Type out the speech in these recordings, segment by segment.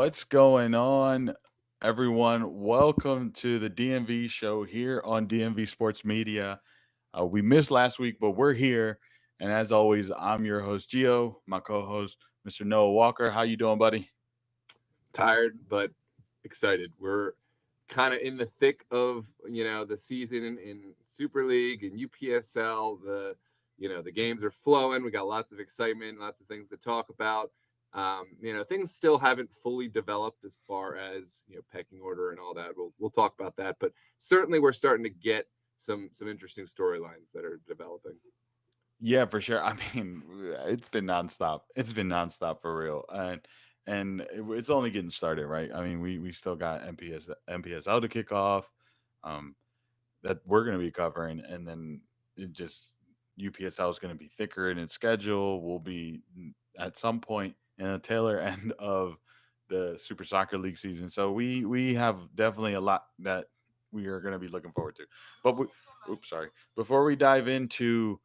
What's going on, everyone? Welcome to the DMV show here on DMV Sports Media. We missed last week, but we're here. And as always, I'm your host, Geo, my co-host, Mr. Noah Walker. How you doing, buddy? Tired but excited. We're kind of in the thick of the season in Super League and UPSL. The games are flowing. We got lots of excitement, lots of things to talk about. Things still haven't fully developed as far as pecking order and all that. We'll talk about that, but certainly we're starting to get some interesting storylines that are developing. Yeah, for sure. I mean, it's been nonstop. It's been nonstop for real, it's only getting started, right? I mean, we still got MPSL to kick off. Um, that we're going to be covering, and then it just UPSL is going to be thicker in its schedule. We'll be at some point in the tailor end of the Super Soccer League season, so we have definitely a lot that we are going to be looking forward to. But oops, sorry. Before we dive into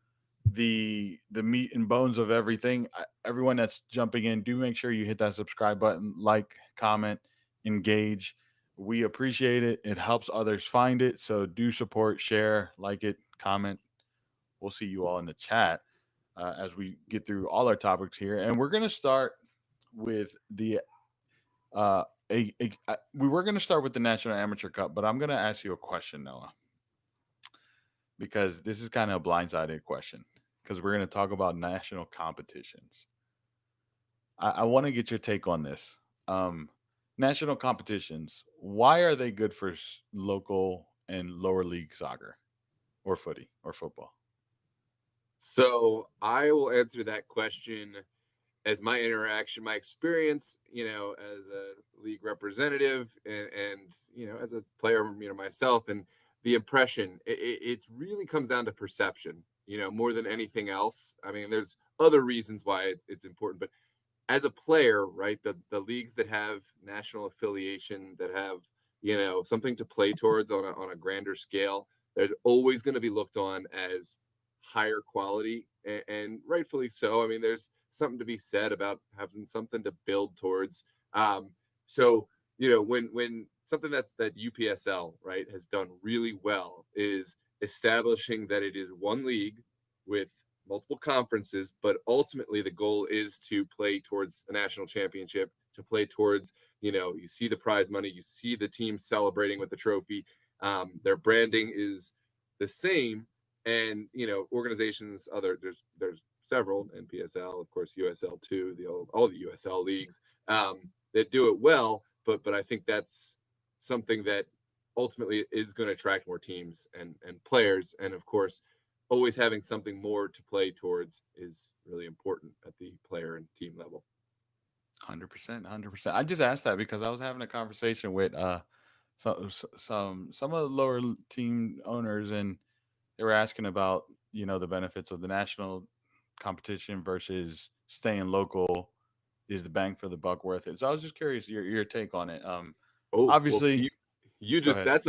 the meat and bones of everything, everyone that's jumping in, do make sure you hit that subscribe button, like, comment, engage. We appreciate it. It helps others find it. So do support, share, like it, comment. We'll see you all in the chat as we get through all our topics here. And we're going to start with uh, we were going to start with the National Amateur Cup, but I'm going to ask you a question, Noah, because this is kind of a blindsided question because we're going to talk about national competitions. I want to get your take on this. Um, National competitions, why are they good for local and lower league soccer or footy or football? So I will answer that question as my interaction, my experience, as a league representative and as a player, myself, and the impression, it really comes down to perception, more than anything else. I mean, there's other reasons why it's important, but as a player, right, the leagues that have national affiliation, that have, something to play towards on a grander scale, they're always going to be looked on as higher quality, and rightfully so. I mean, there's something to be said about having something to build towards. So when something that UPSL, right, has done really well is establishing that it is one league with multiple conferences, but ultimately the goal is to play towards a national championship, to play towards, you see the prize money, you see the team celebrating with the trophy. Their branding is the same, and organizations, there's several, NPSL, of course, USL too, all the USL leagues, that do it well, but I think that's something that ultimately is going to attract more teams and players, and of course always having something more to play towards is really important at the player and team level. 100%, 100%. I just asked that because I was having a conversation with some of the team owners, and they were asking about the benefits of the national competition versus staying local. Is the bang for the buck worth it? So I was just curious your take on it. Oh, well, Obviously, you go just ahead.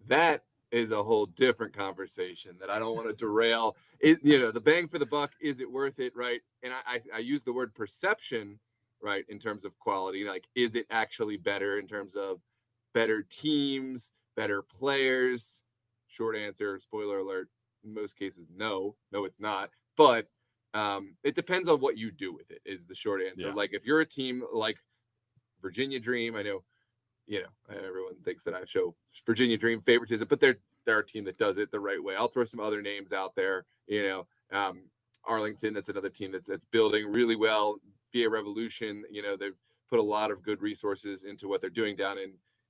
that is a whole different conversation that I don't want to derail. The bang for the buck, is it worth it, right? And I use the word perception, right, in terms of quality. Like, is it actually better in terms of better teams, better players? Short answer, spoiler alert, in most cases, no, it's not. But it depends on what you do with it, is the short answer. Yeah. Like, if you're a team like Virginia Dream, I know, everyone thinks that I show Virginia Dream favoritism, but they're a team that does it the right way. I'll throw some other names out there. Arlington, that's another team that's building really well. VA Revolution, they've put a lot of good resources into what they're doing down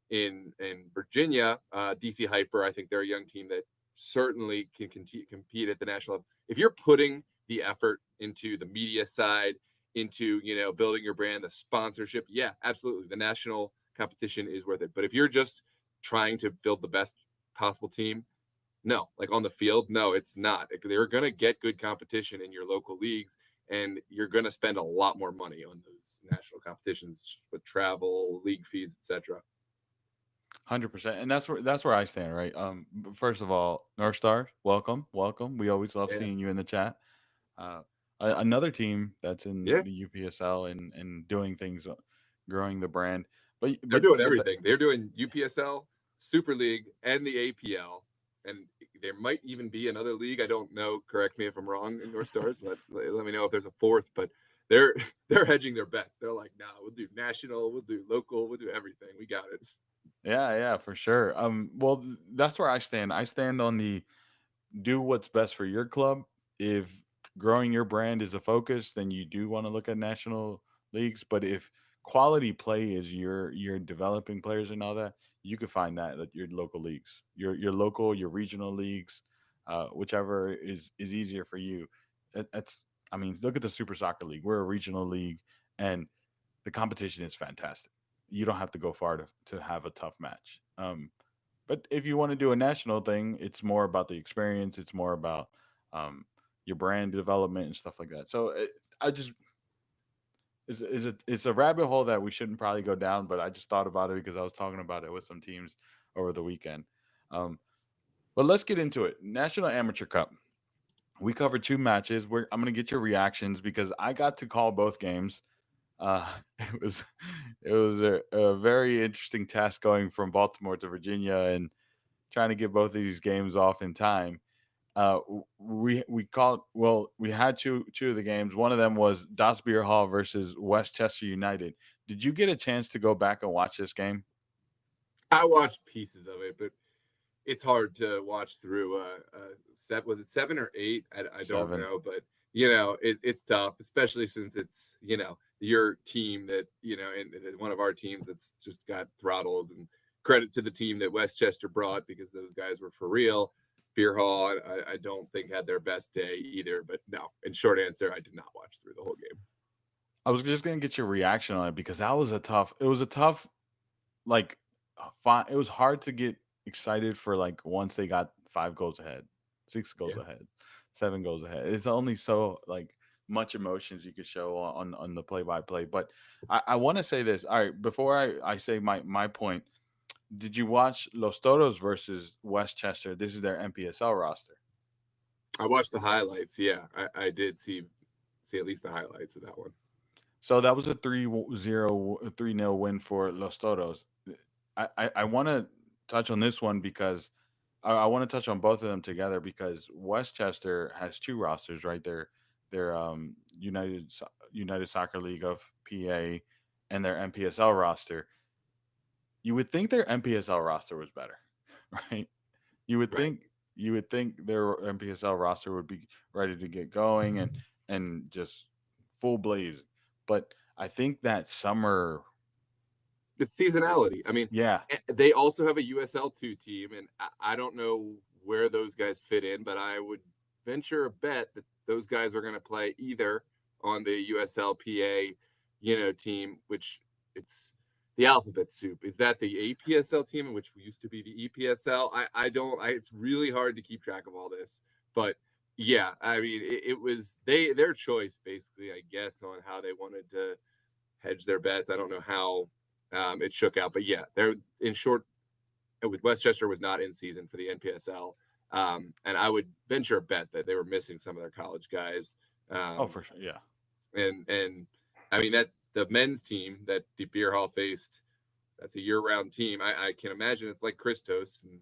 in Virginia. DC Hyper, I think they're a young team that certainly can compete at the national level. If you're putting the effort into the media side, into building your brand, the sponsorship, yeah, absolutely, the national competition is worth it. But if you're just trying to build the best possible team, no, like on the field, no, it's not. They're going to get good competition in your local leagues, and you're going to spend a lot more money on those national competitions with travel, league fees, etc. 100%, and that's where I stand, right? First of all, North Star, welcome, welcome. We always love Yeah, seeing you in the chat. Uh, another team that's in yeah. the UPSL and doing things, growing the brand. They're doing but everything. They're doing UPSL, Super League, and the APL, and there might even be another league. I don't know. Correct me if I'm wrong, in North Stars. Let me know if there's a fourth. But they're they're hedging their bets. They're like, nah, we'll do national, we'll do local, we'll do everything. We got it. yeah, yeah, for sure. Well, that's where I stand. I stand on the do what's best for your club. If growing your brand is a focus, then you do want to look at national leagues. But if quality play is your developing players and all that, you can find that at your local leagues, your local, your regional leagues, whichever is easier for you. That's I mean, look at the Super Soccer League. We're a regional league, and the competition is fantastic. You don't have to go far to have a tough match. But if you want to do a national thing, it's more about the experience. It's more about um, your brand development and stuff like that. So I just it's a rabbit hole that we shouldn't probably go down. But I just thought about it because I was talking about it with some teams over the weekend. Um, but let's get into it. National Amateur Cup. We covered two matches. I'm going to get your reactions because I got to call both games. It was a very interesting task going from Baltimore to Virginia and trying to get both of these games off in time. We had two of the games. One of them was Das Beer Hall versus Westchester United. Did you get a chance to go back and watch this game? I watched pieces of it, but it's hard to watch through set was it 7 or 8? I don't Seven. know, but it's tough, especially since it's your team that and one of our teams that's just got throttled. And credit to the team that Westchester brought, because those guys were for real. Beer Hall, I don't think had their best day either. But no, in short answer, I did not watch through the whole game. I was just gonna get your reaction on it because that was a tough. It was a tough like it was hard to get excited for like once they got 5 goals ahead, 6 goals Yeah. ahead, 7 goals ahead. It's only so like much emotions you could show on the play by play. But I want to say this. All right, before I say my point, did you watch Los Toros versus Westchester? This is their MPSL roster. I watched the highlights. Yeah, I did see at least the highlights of that one. So that was a 3-0, 3-0 win for Los Toros. I want to touch on this one because I want to touch on both of them together because Westchester has two rosters, right? Their United Soccer League of PA and their MPSL roster. You would think their MPSL roster was better, right? You would Right. think you would think their MPSL roster would be ready to get going and just full blaze. But I think that summer, It's seasonality. I mean, yeah, they also have a USL 2 team, and I don't know where those guys fit in, but I would venture a bet that those guys are going to play either on the USLPA, team, which it's the alphabet soup. Is that the APSL team, which used to be the EPSL? I don't. It's really hard to keep track of all this, but yeah, I mean, it was their choice basically, I guess, on how they wanted to hedge their bets. I don't know how it shook out, but yeah, they're in short. With Westchester was not in season for the NPSL, and I would venture a bet that they were missing some of their college guys. oh Um, for sure, yeah. and I mean that the men's team that the Beer Hall faced, that's a year-round team. I can imagine it's like Christos, and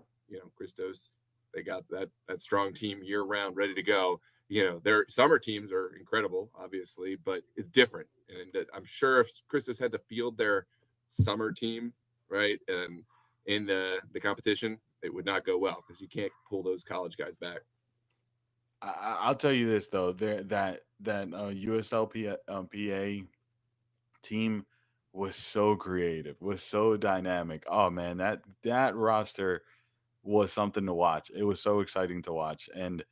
Christos, they got that strong team year-round, ready to go. Their summer teams are incredible, obviously, but it's different. And I'm sure if Christos had to field their summer team, right, and in the competition, it would not go well because you can't pull those college guys back. I'll tell you this though, there that USLP PA team was so creative, was so dynamic. Oh man, that roster was something to watch. It was so exciting to watch, and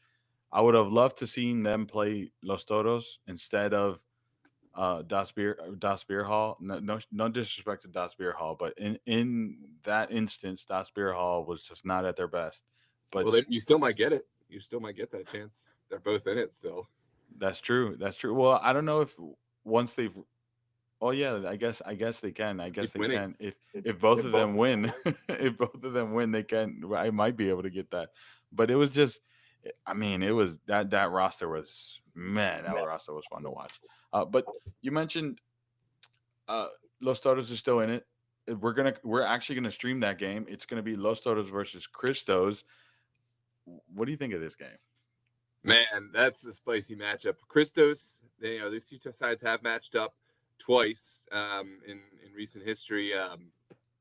I would have loved to seen them play Los Toros instead of Das Beer Hall. No disrespect to Das Beer Hall, but in that instance, Das Beer Hall was just not at their best. But Well, then you still might get it. You still might get that chance. They're both in it still. that's true. That's true. Well, I don't know if once they've. Oh yeah, I guess they can. I guess Keep they winning. can if both of them win. If both of them win, they can. I might be able to get that. But it was just. I mean, it was that roster was man. That roster was fun to watch. But you mentioned uh, Los Toros is still in it. we're actually gonna stream that game. It's gonna be Los Toros versus Cristos. What do you think of this game? Man, that's a spicy matchup. Christos, these two sides have matched up twice in recent history.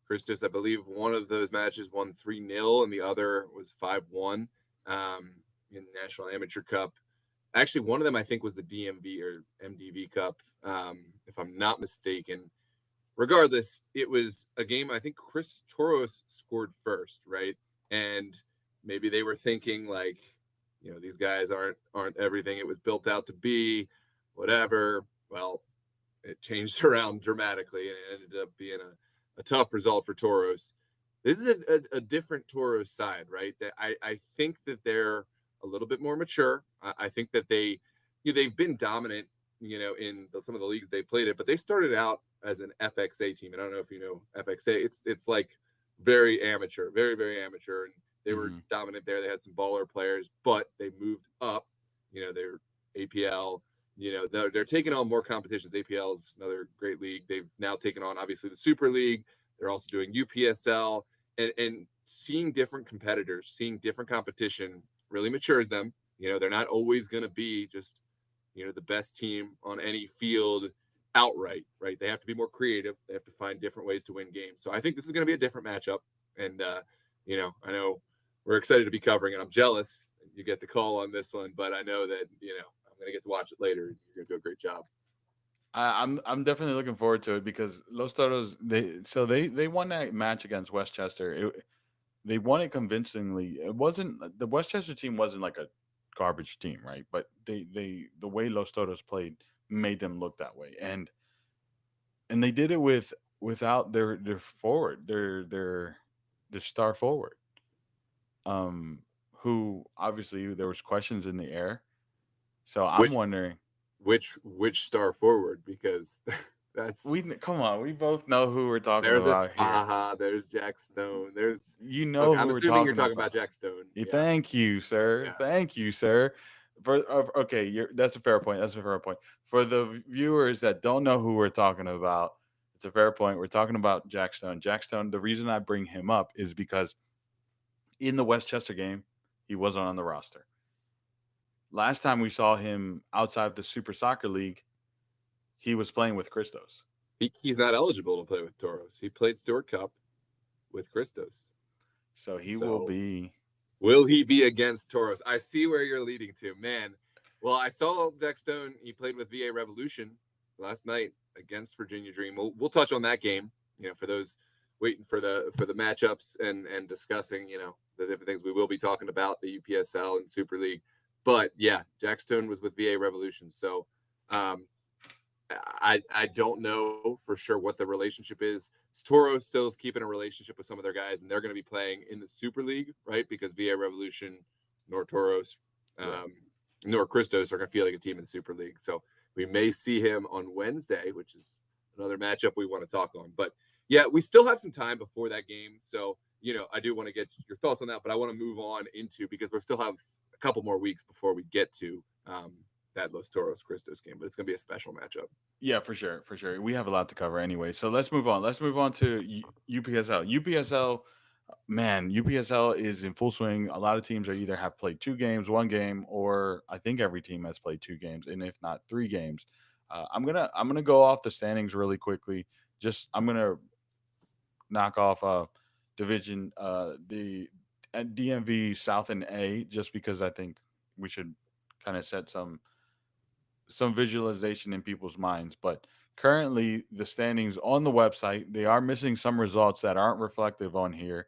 Christos, I believe one of those matches won 3-0 and the other was 5-1 in the National Amateur Cup. Actually, one of them I think was the DMV or MDV Cup, if I'm not mistaken. Regardless, it was a game I think Chris Toros scored first, right? And maybe they were thinking like, these guys aren't everything it was built out to be, whatever. Well, it changed around dramatically and it ended up being a tough result for Toros. This is a different Toros side, right? That I think that they're a little bit more mature. I think that they've been dominant, in some of the leagues they played it, but they started out as an FXA team. And I don't know if you know FXA. It's like very amateur, very very amateur, and they were Hmm. dominant there. They had some baller players, but they moved up. They're APL. They're taking on more competitions. APL is another great league. They've now taken on obviously the Super League. They're also doing UPSL, and seeing different competitors, seeing different competition really matures them. They're not always going to be just the best team on any field outright, right? They have to be more creative. They have to find different ways to win games. So I think this is going to be a different matchup. And, I know we're excited to be covering it. I'm jealous you get the call on this one, but I know that, I'm going to get to watch it later. You're going to do a great job. I'm definitely looking forward to it because Los Toros they won that match against Westchester. They won it convincingly. It wasn't the Westchester team wasn't like a garbage team, right? But the way Los Toros played made them look that way, and they did it without their forward, their star forward, um, who obviously there was questions in the air. So I'm Which wondering. which star forward? Because that's We come on, we both know who we're talking there's a about here. Spaha, there's Jack Stone, there's You okay. know I'm who we're assuming you're talking talking about. about Jack Stone. Yeah, Thank you, sir. yeah. Thank you, sir. Okay, that's a fair point. That's a fair point. For the viewers that don't know who we're talking about, it's a fair point. We're talking about Jack Stone. Jack Stone. The reason I bring him up is because in the Westchester game, he wasn't on the roster. Last time we saw him outside of the Super Soccer League, he was playing with Christos. He's not eligible to play with Toros. He played Stewart Cup with Christos. So he will So be. will he be against Toros? I see where you're leading to, man. Well, I saw Jack Stone. He played with VA Revolution last night against Virginia Dream. We'll touch on that game. For those waiting for the matchups and discussing the different things we will be talking about the UPSL and Super League. But yeah, Jack Stone was with VA Revolution. So um, I don't know for sure what the relationship is. Toro still is keeping a relationship with some of their guys, and they're going to be playing in the Super League, right? Because VA Revolution, nor Toros, Right. um, nor Christos are going to feel like a team in the Super League. So we may see him on Wednesday, which is another matchup we want to talk on. But yeah, we still have some time before that game. So, I do want to get your thoughts on that, but I want to move on into because we still have a couple more weeks before we get to that Los Toros Christos game, but it's going to be a special matchup. Yeah, for sure, for sure. We have a lot to cover anyway. So let's move on. Let's move on to UPSL. UPSL, man, UPSL is in full swing. A lot of teams are either have played two games, one game, or I think every team has played two games, and if not three games. I'm gonna go off the standings really quickly. Just I'm gonna knock off division the DMV South and A just because I think we should kind of set some visualization in people's minds. But currently, the standings on the website they are missing some results that aren't reflective on here,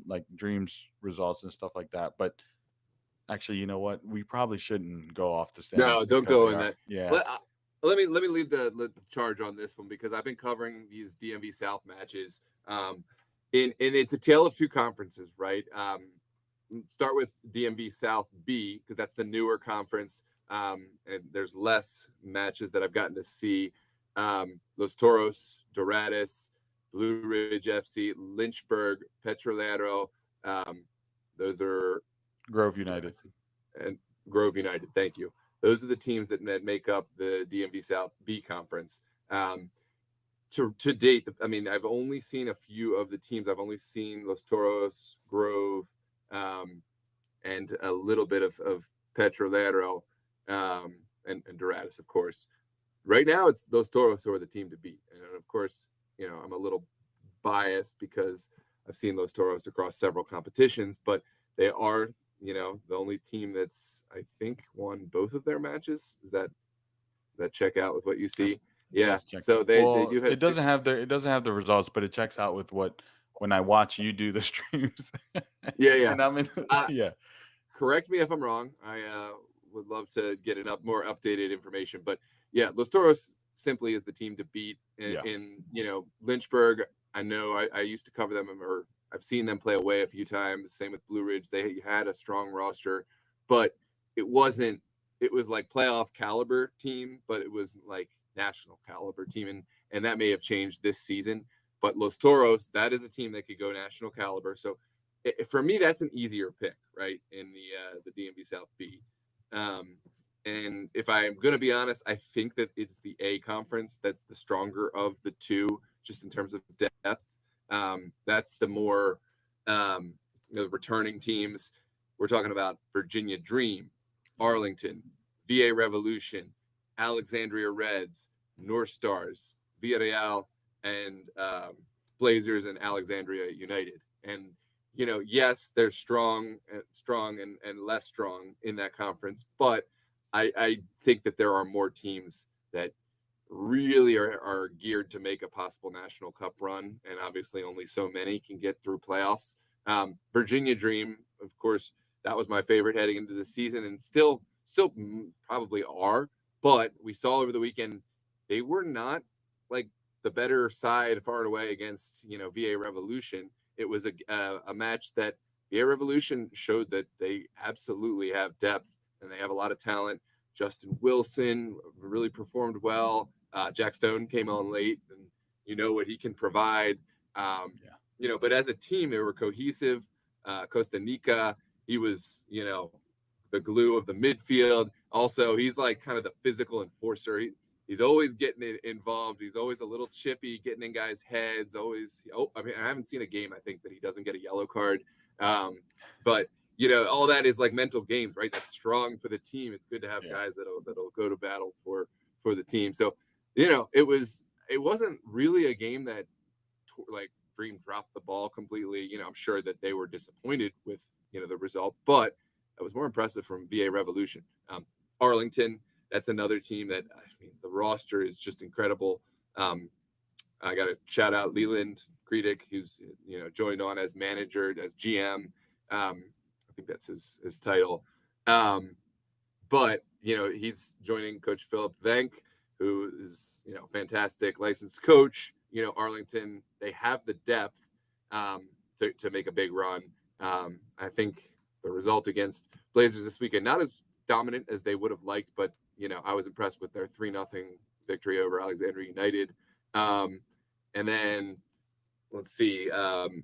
like dreams results and stuff like that. But actually, you know what? We probably shouldn't go off the standings No, don't because go they in are. that. Yeah. Let me lead the charge on this one because I've been covering these DMV South matches. And it's a tale of two conferences, right? Start with DMV South B because that's the newer conference, and there's less matches that I've gotten to see. Los Toros, Dorados, Blue Ridge FC, Lynchburg, Petrolero. Um, those are Grove what did I United. say? And Grove United. Thank you. Those are the teams that make up the DMV South B conference. Um, to date, I mean, I've only seen a few of the teams. I've only seen Los Toros, Grove, um, and a little bit of Petrolero, and Dorados, of course. Right now, it's Los Toros who are the team to beat. And of course, I'm a little biased because I've seen Los Toros across several competitions, but they are, the only team that's, I think, won both of their matches. Is that check out with what you That's see? it Yeah. does check So out. they Well, do have six. it doesn't have the results, but it checks out with what when I watch you do the streams, Yeah, yeah. and I'm in. Uh, Yeah, Correct me if I'm wrong. I would love to get an more updated information, but yeah, Los Toros simply is the team to beat yeah, in Lynchburg. I know I used to cover them, or I've seen them play away a few times. Same with Blue Ridge. They had a strong roster, but it wasn't. It was like playoff caliber team, but it was like national caliber team, and that may have changed this season. But Los Toros, that is a team that could go national caliber. So for me, that's an easier pick, right? In the DMV South B. Um, and if I'm going to be honest, I think that it's the A conference that's the stronger of the two, just in terms of depth. That's the more returning teams. We're talking about Virginia Dream, yeah, Arlington, VA Revolution, Alexandria Reds, North Stars, Villarreal, and Blazers and Alexandria United. And yes, they're strong and less strong in that conference, but I think that there are more teams that really are geared to make a possible national cup run, and obviously only so many can get through playoffs. Virginia Dream, of course, that was my favorite heading into the season, and still probably are. But we saw over the weekend they were not like the better side far and away against VA Revolution. It was a match that VA Revolution showed that they absolutely have depth and they have a lot of talent. Justin Wilson really performed well. Jack Stone came on late, and what he can provide. yeah, But as a team, they were cohesive. Costa Nica, he was, the glue of the midfield. Also, he's like kind of the physical enforcer. He's always getting involved. He's always a little chippy, getting in guys' heads. Always. Oh, I mean, I haven't seen a game, I think, that he doesn't get a yellow card. But all that is like mental games, right? That's strong for the team. It's good to have yeah. guys that'll go to battle for the team. So, it wasn't really a game that like Dream dropped the ball completely. I'm sure that they were disappointed with the result, but that was more impressive from VA Revolution. Arlington, that's another team that, I mean, the roster is just incredible. I got to shout out Leland Kredick, who's joined on as manager, as GM. I think that's his title. But he's joining Coach Philip Venk, who is fantastic licensed coach. Arlington, they have the depth to make a big run. I think the result against Blazers this weekend, not as dominant as they would have liked, but I was impressed with their 3-0 victory over Alexandria United. And then let's see,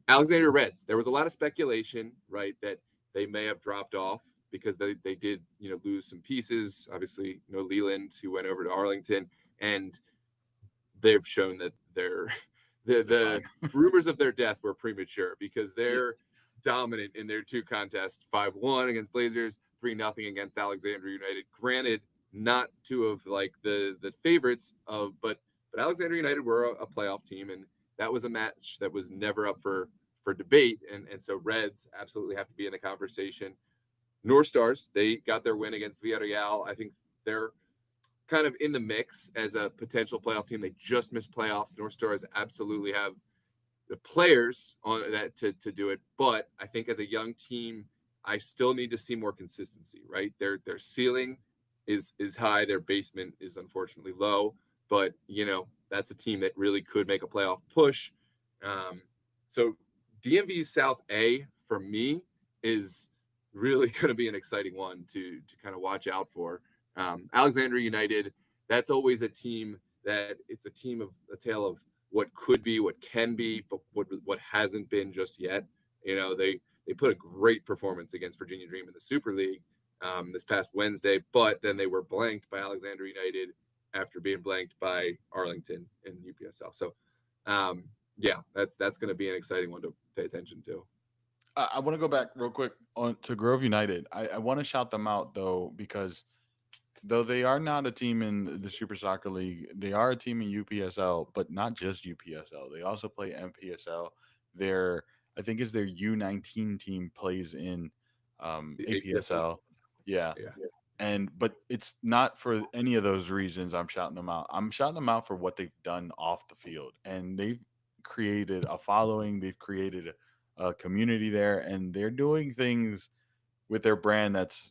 Alexandria Reds. There was a lot of speculation, right, that they may have dropped off because they did lose some pieces. Obviously, Leland, who went over to Arlington, and they've shown that they're They're the fine. rumors of their death were premature because Yeah, they're dominant in their two contests: 5-1 against Blazers, 3-0 against Alexandria United. Granted, not two of like the favorites of, but Alexandria United were a playoff team, and that was a match that was never up for debate, and so Reds absolutely have to be in the conversation. North Stars, they got their win against Villarreal. I think they're kind of in the mix as a potential playoff team. They just missed playoffs. North Stars absolutely have the players on that to do it, but I think as a young team, I still need to see more consistency. Right, their ceiling is high, their basement is unfortunately low, but that's a team that really could make a playoff push. So DMV South A for me is really going to be an exciting one to kind of watch out for. Alexandria United, that's always a team that it's a tale of what could be, what can be, but what hasn't been just yet. They put a great performance against Virginia Dream in the Super League this past Wednesday, but then they were blanked by Alexandria United after being blanked by Arlington in UPSL. So, yeah, that's going to be an exciting one to pay attention to. I want to go back real quick on to Grove United. I want to shout them out though because though they are not a team in the Super Soccer League, they are a team in UPSL, but not just UPSL. They also play MPSL. Their I think is their U19 team plays in The APSL, APSL. Yeah. yeah. And but it's not for any of those reasons I'm shouting them out. I'm shouting them out for what they've done off the field. And they've created a following, they've created a community there, and they're doing things with their brand that's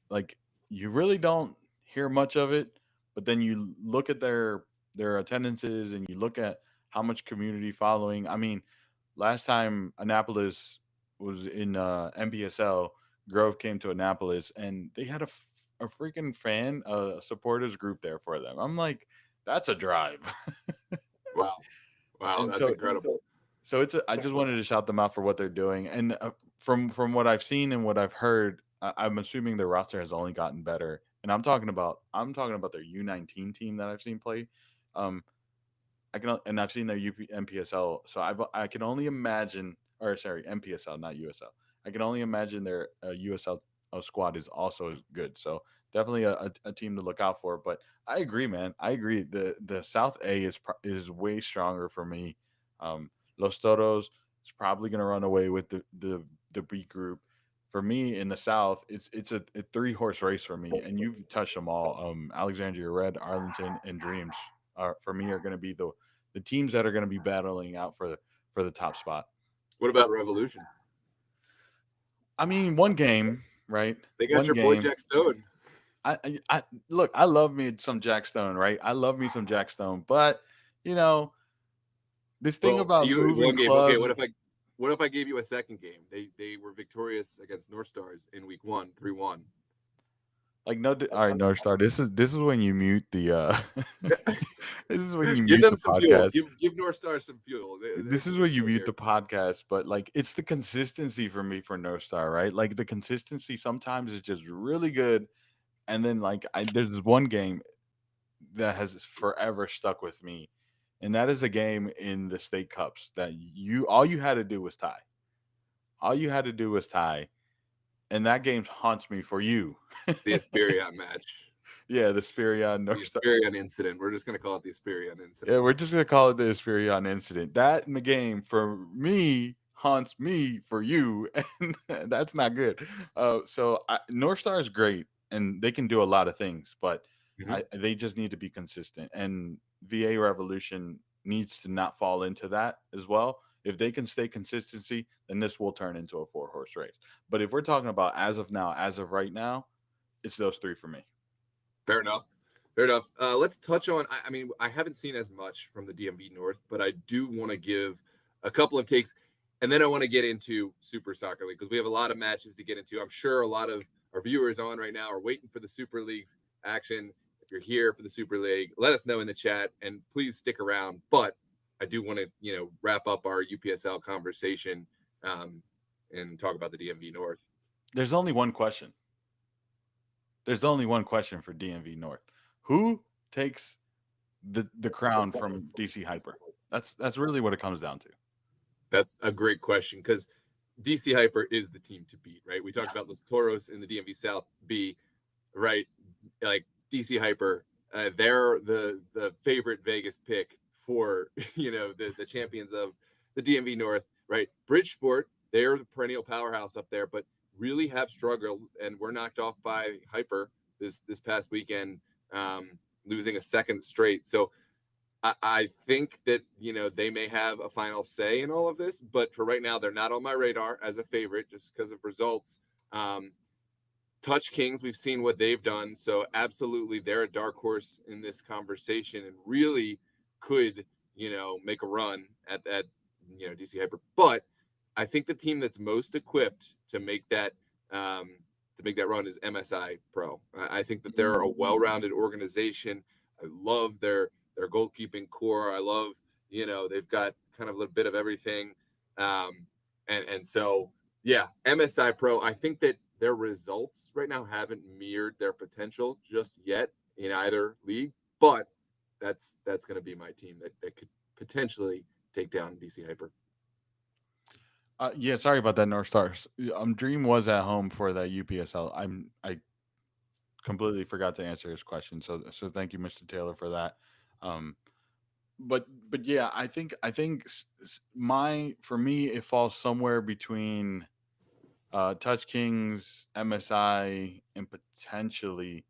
like you really don't hear much of it, but then you look at their attendances and you look at how much community following. I mean, last time Annapolis was in MPSL, Grove came to Annapolis and they had a freaking fan supporters group there for them. I'm like, that's a drive. Wow, wow, And that's incredible. so it's I just wanted to shout them out for what they're doing, and from what I've seen and what I've heard, I'm assuming their roster has only gotten better. And I'm talking about their U19 team that I've seen play. Um, and I've seen their MPSL, so I can only imagine, or sorry, MPSL, not USL. I can only imagine their USL squad is also good. So definitely a team to look out for. But I agree, man. I agree. The South A is way stronger for me. Los Toros is probably going to run away with the B group. For me in the South, it's a three horse race for me, and you've touched them all. Alexandria Red, Arlington, and Dreams are for me are going to be the teams that are going to be battling out for the top spot. What about Revolution? I mean, one game, right? They got One your boy game. Jack Stone. I look. I love me some Jack Stone, right? I love me some Jack Stone, but you know this thing Well, about you moving one game. Okay, clubs. what if I gave you a second game? They were victorious against North Stars in week one, 3-1. Like no, all right, North Star. This is when you mute the. This is when you Give mute them the some fuel. podcast. Give North Star some fuel. This is They're when you still mute here. the podcast, but like it's the consistency for me for North Star, right? Like the consistency sometimes is just really good, and then there's this one game that has forever stuck with me, and that is a game in the state cups that you all you had to do was tie. All you had to do was tie, and that game haunts me for you. The Esperion match. Yeah, the Spiria The North Star. Esperion incident. We're just gonna call it the Esperion Yeah, incident. we're just gonna call it the Esperion incident. That in the game for me haunts me for you, and that's not good. North Star is great, and they can do a lot of things, but Mhm. they just need to be consistent. And VA Revolution needs to not fall into that as well. If they can stay consistency, then this will turn into a four horse race. But if we're talking about as of now, as of right now, it's those three for me. Fair enough. Fair enough. Let's touch on. I mean, I haven't seen as much from the DMV North, but I do want to give a couple of takes, and then I want to get into Super Soccer League because we have a lot of matches to get into. I'm sure a lot of our viewers on right now are waiting for the Super League's action. If you're here for the Super League, let us know in the chat, and please stick around. But I do want to, wrap up our UPSL conversation um, and talk about the DMV North. There's only one question. There's only one question for DMV North. Who takes the crown from DC Hyper? That's really what it comes down to. That's a great question because DC Hyper is the team to beat, right? We talked about Los Toros in the DMV South B, right? Like DC Hyper, they're the favorite Vegas pick for the champions of the DMV North, right? Bridgeport, they're the perennial powerhouse up there, but really have struggled and were knocked off by Hyper this past weekend, losing a second straight. So I think that they may have a final say in all of this, but for right now, they're not on my radar as a favorite just because of results. Touch Kings, we've seen what they've done, so absolutely, they're a dark horse in this conversation and really could make a run at DC Hyper. But I think the team that's most equipped to make that run is MSI Pro. I think that they're a well-rounded organization. I love their goalkeeping core. I love, they've got kind of a little bit of everything. And so, yeah, MSI Pro, I think that their results right now haven't mirrored their potential just yet in either league. but that's going to be my team that could potentially take down DC Hyper. Yeah, sorry about that, North Stars. Dream was at home for that UPSL. I completely forgot to answer his question, so thank you, Mr. Taylor, for that. Um, but yeah, I think my for me it falls somewhere between Touch Kings, MSI, and potentially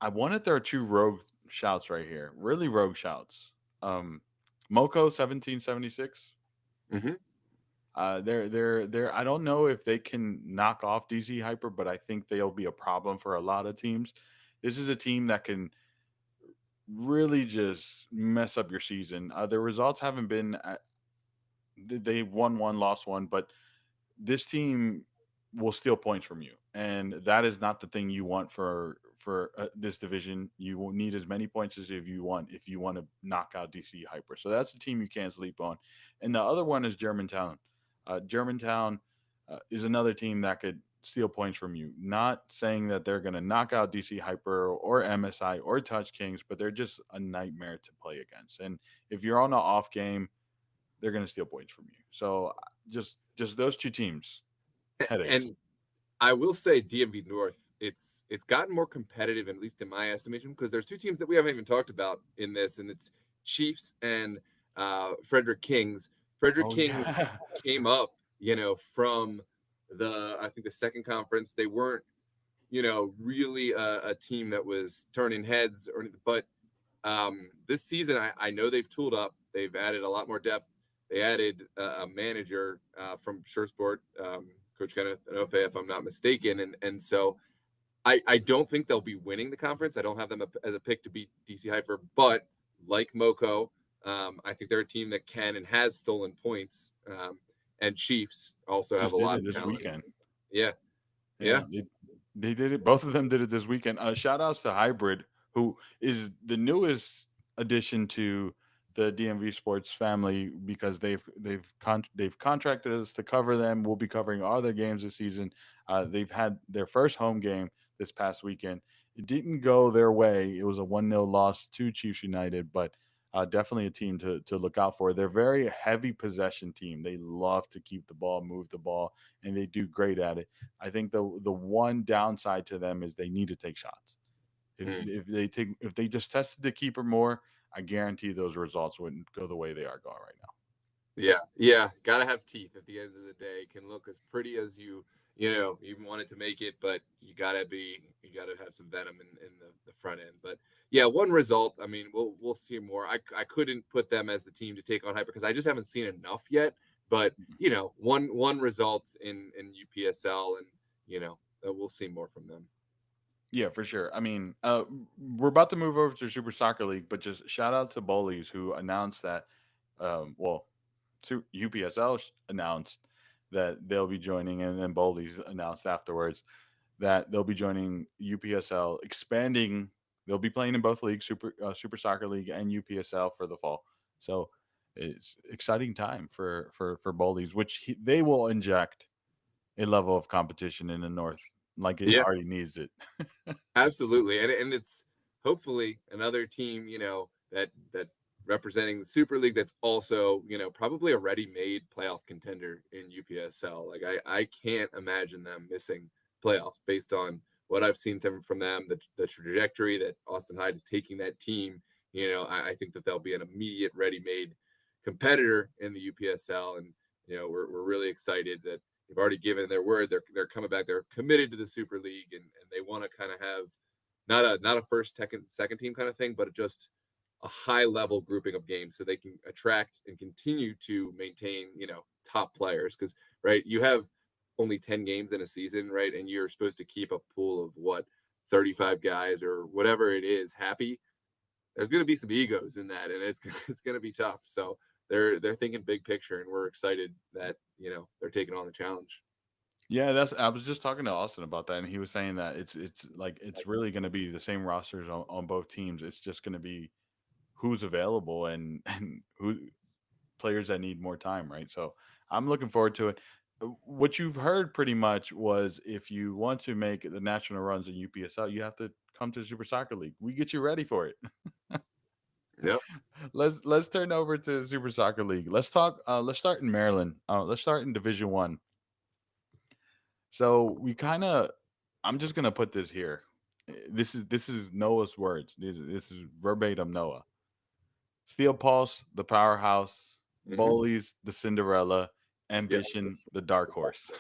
I wanted there are two rogue shouts right here, really rogue shouts. Um, Moko 1776. Hmm. They're. I don't know if they can knock off DC Hyper, but I think they'll be a problem for a lot of teams. This is a team that can really just mess up your season. Their results haven't been. They won one, lost one, but this team will steal points from you, and that is not the thing you want for this division. You will need as many points as if you want to knock out DC Hyper. So that's a team you can't sleep on. And the other one is Germantown. Germantown is another team that could steal points from you. Not saying that they're going to knock out DC Hyper or MSI or Touch Kings, but they're just a nightmare to play against. And if you're on an off game, they're going to steal points from you. So just those two teams, headaches. And I will say DMV North, it's gotten more competitive, at least in my estimation, because there's two teams that we haven't even talked about in this, and it's Chiefs and Frederick Kings. Frederick Oh Kings yeah, came up, from the I think the second conference. They weren't, really a team that was turning heads or anything, but this season, I know they've tooled up. They've added a lot more depth. They added a manager from SureSport, Coach Kenneth Enofe, if I'm not mistaken, and so I don't think they'll be winning the conference. I don't have them as a pick to beat DC Hyper, but like Moco, I think they're a team that can and has stolen points. And Chiefs also have just a did lot it of this talent. weekend. Yeah, Yeah, yeah, they did it. Both of them did it this weekend. Shout outs to Hybrid, who is the newest addition to the DMV Sports family because they've contracted us to cover them. We'll be covering all their games this season. They've had their first home game this past weekend. It didn't go their way. It was a 1-0 loss to Chiefs United, but definitely a team to look out for. They're a very heavy possession team. They love to keep the ball, move the ball, and they do great at it. I think the one downside to them is they need to take shots. mm, If they just tested the keeper more, I guarantee those results wouldn't go the way they are going right now. yeah, yeah. Got to have teeth at the end of the day. Can look as pretty as you wanted to make it, but you gotta have some venom in the front end. But yeah, one result. I mean, we'll see more. I couldn't put them as the team to take on Hyper because I just haven't seen enough yet. But one result in UPSL, and we'll see more from them. Yeah, for sure. I mean, we're about to move over to Super Soccer League, but just shout out to Bowlies who announced that. Well, UPSL announced that they'll be joining, and then Bowlies announced afterwards that they'll be joining UPSL, expanding. They'll be playing in both leagues, Super Soccer League and UPSL for the fall. So it's exciting time for Bowlies, which they will inject a level of competition in the North like it Yeah, already needs it. absolutely, and it's hopefully another team, that representing the Super League that's also, probably a ready-made playoff contender in UPSL. Like I can't imagine them missing playoffs based on what I've seen from them, the trajectory that Austin Hyde is taking that team. I think that they'll be an immediate ready-made competitor in the UPSL, and we're really excited that they've already given their word. They're coming back. They're committed to the Super League, and they want to kind of have not a first, second team kind of thing, but just a high level grouping of games so they can attract and continue to maintain top players. Because right, you have only 10 games in a season, right, and you're supposed to keep a pool of what 35 guys or whatever it is happy. There's going to be some egos in that, and it's it's going to be tough. So they're thinking big picture, and we're excited that they're taking on the challenge. Yeah, that's. I was just talking to Austin about that, and he was saying that it's like it's really going to be the same rosters on both teams. It's just going to be who's available and who players that need more time, right? So I'm looking forward to it. What you've heard pretty much was if you want to make the national runs in UPSL, you have to come to the Super Soccer League. We get you ready for it. Yep. Let's turn over to Super Soccer League. Let's talk. Let's start in Maryland. Let's start in Division One. So we kind of. I'm just gonna put this here. This is Noah's words. This is verbatim Noah. Steel Pulse, the powerhouse. Hmm. Bullies, the Cinderella. Yep. Ambition, the dark horse.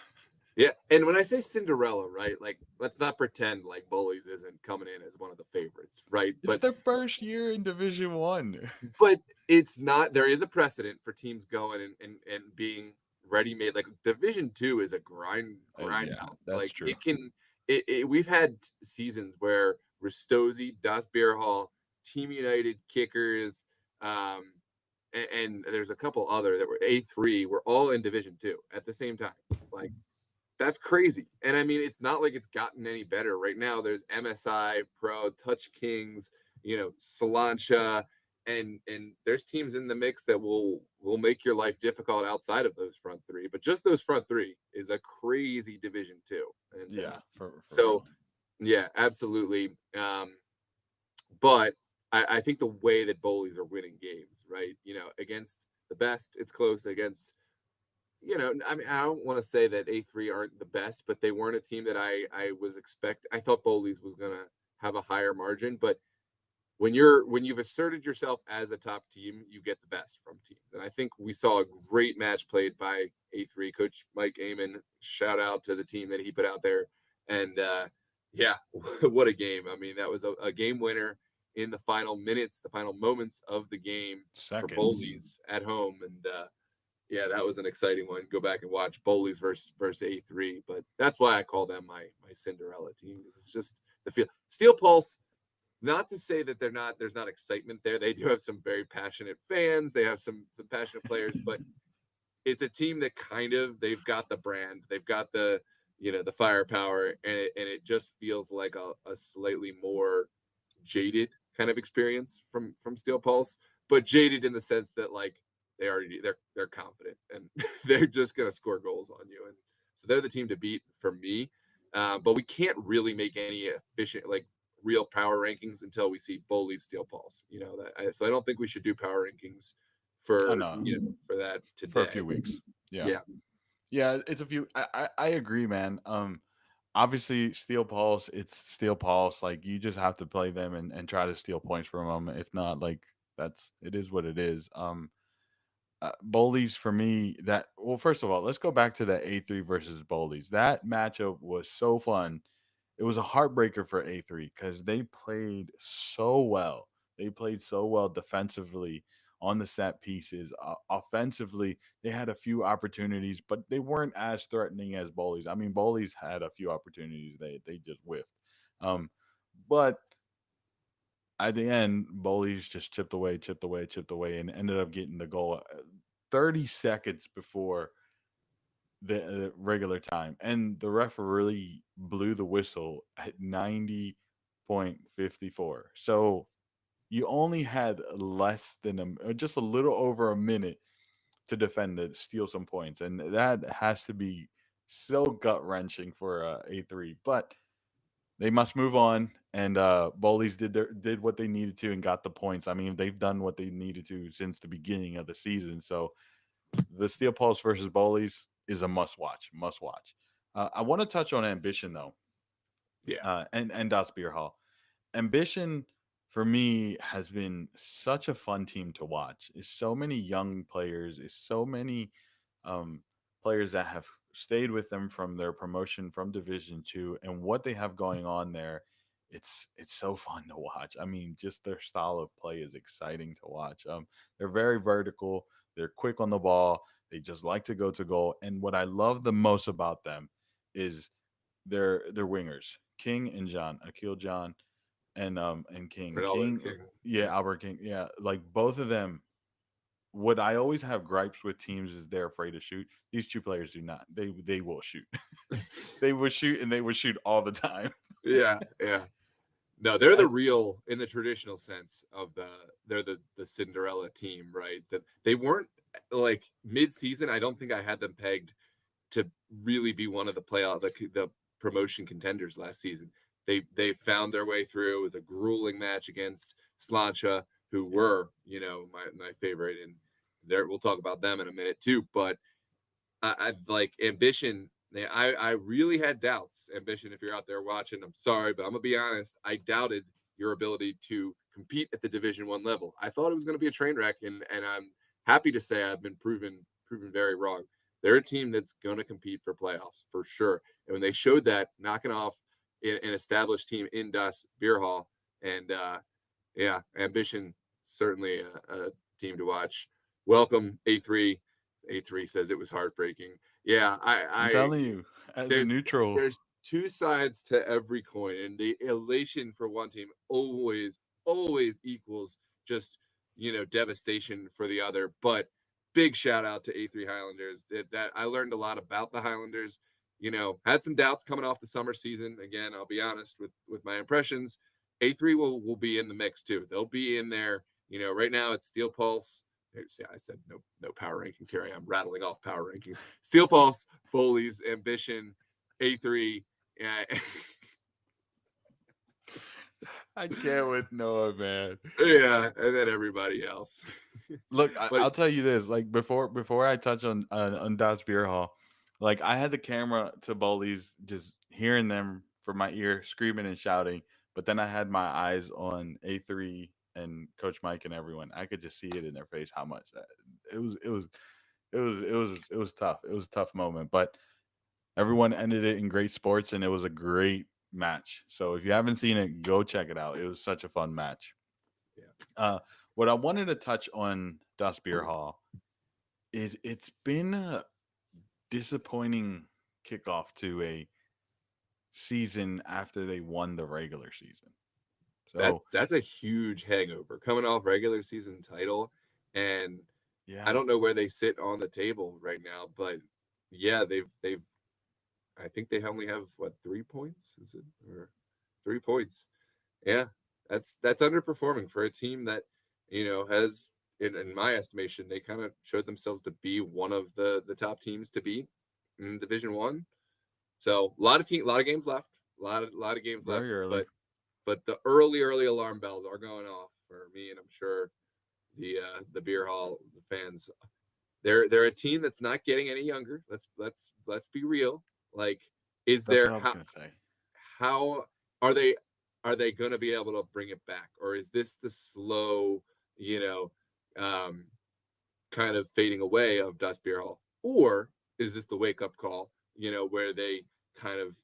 Yeah, and when I say Cinderella, right, like let's not pretend like Bullies isn't coming in as one of the favorites, right? It's their first year in Division One. But it's not. There is a precedent for teams going and being ready made. Like Division 2 is a Yeah, grindhouse. that's Like true. it can. We've had seasons where Ristosi, Das Beer Hall, Team United, Kickers, um, and there's a couple other that were A3. Were all in Division 2 at the same time. Like that's crazy. And I mean, it's not like it's gotten any better. Right now, there's MSI, Pro, Touch Kings, Salancha, and there's teams in the mix that will make your life difficult outside of those front three. But just those front three is a crazy Division 2. And Yeah, for so, real. yeah, absolutely. But I think the way that Bowlies are winning games, right? Against the best, it's close. Against I mean, I don't want to say that A3 aren't the best, but they weren't a team that I was expect. I thought Bowlies was gonna have a higher margin, but when you've asserted yourself as a top team, you get the best from teams. And I think we saw a great match played by A3 coach Mike Amon. Shout out to the team that he put out there. And yeah, what a game. I mean, that was a game winner in the final minutes, the final moments of the game for Seconds. Bowlies at home. And yeah, that was an exciting one. Go back and watch Bowlies versus A3. But that's why I call them my Cinderella team, because it's just the feel. Steel Pulse, not to say that there's not excitement there. They do have some very passionate fans. They have some passionate players, but it's a team that they've got the brand, they've got the firepower, and it just feels like a slightly more jaded kind of experience from Steel Pulse, but jaded in the sense that like they're confident and they're just gonna score goals on you, and so they're the team to beat for me. But we can't really make any efficient like real power rankings until we see Bully Steel Pulse. So I don't think we should do power rankings Oh for no, for that for a today. few weeks. Yeah, Yeah, yeah. It's a few. I agree, man. Obviously, Steel Pulse. It's Steel Pulse. Like you just have to play them and try to steal points from them. If not, like that's it is what it is. Bullies for me that well, first of all, let's go back to the A3 versus Bullies. That matchup was so fun. It was a heartbreaker for A3 because they played so well. They played so well defensively on the set pieces. Offensively, they had a few opportunities, but they weren't as threatening as Bullies. I mean, Bullies had a few opportunities they just whiffed. Um, but at the end, Bullies just chipped away, and ended up getting the goal 30 seconds before the regular time. And the referee blew the whistle at 90.54. So you only had less than just a little over a minute to defend it, steal some points. And that has to be so gut wrenching for A3. But they must move on. And Bullies did what they needed to and got the points. I mean, they've done what they needed to since the beginning of the season. So the Steel Pulse versus Bullies is a must watch. Must watch. I want to touch on Ambition though, yeah. and Das Beer Hall. Ambition for me has been such a fun team to watch. It's so many young players. It's so many um, players that have stayed with them from their promotion from Division 2 and what they have going on there. It's so fun to watch. I mean, just their style of play is exciting to watch. They're very vertical. They're quick on the ball. They just like to go to goal. And what I love the most about them is their wingers, King and John, Akil John and King. Ronaldo King, King. yeah, Albert King, yeah, like both of them. What I always have gripes with teams is they're afraid to shoot. These two players do not. They will shoot. They will shoot and they will shoot all the time. Yeah, yeah. No, they're the I, real in the traditional sense of they're the Cinderella team, right? That they weren't like mid-season. I don't think I had them pegged to really be one of the promotion contenders last season. They found their way through. It was a grueling match against Slancha, who Yeah. were, my favorite, and there we'll talk about them in a minute too. But I like Ambition. I really had doubts. Ambition, if you're out there watching, I'm sorry, but I'm gonna be honest. I doubted your ability to compete at the Division 1 level. I thought it was gonna be a train wreck, and I'm happy to say I've been proven very wrong. They're a team that's gonna compete for playoffs for sure. And when they showed that, knocking off an established team in Das Beer Hall, and yeah, Ambition certainly a team to watch. Welcome A3. A3 says it was heartbreaking. Yeah, I'm I telling you, as a there's neutral, there's two sides to every coin, and the elation for one team always equals just devastation for the other. But big shout out to A3 Highlanders. That I learned a lot about the Highlanders. Had some doubts coming off the summer season. Again, I'll be honest with my impressions. A3 will be in the mix too. They'll be in there. Right now it's Steel Pulse. See, I said no power rankings. Here I am rattling off power rankings. Steel Pulse, Bullies, Ambition, A3. Yeah, I can't with Noah, man. yeah, and then everybody else. Look, But I'll tell you this: like before I touch on Das Beer Hall, like I had the camera to Bullies, just hearing them from my ear screaming and shouting, but then I had my eyes on A3 and Coach Mike and everyone. I could just see it in their face how much it was. It was tough. It was a tough moment, but everyone ended it in great sports, and it was a great match. So if you haven't seen it, go check it out. It was such a fun match. yeah, Uh, what I wanted to touch on Das Beer Hall is it's been a disappointing kickoff to a season after they won the regular season. So that's a huge hangover coming off regular season title, and I yeah, don't know where they sit on the table right now, but yeah, they've I think they only have what 3 points, is it, or 3 points? Yeah, that's underperforming for a team that has, in my estimation, they kind of showed themselves to be one of the top teams to beat in Division 1. So a lot of games left, a lot of games left, very early. but the early alarm bells are going off for me, and I'm sure the beer hall fans. They're a team that's not getting any younger. Let's be real. Like, is That's there what I was gonna say. how are they going to be able to bring it back, or is this the slow, you know, um, kind of fading away of Dust Beer Hall, or is this the wake up call? Where they kind of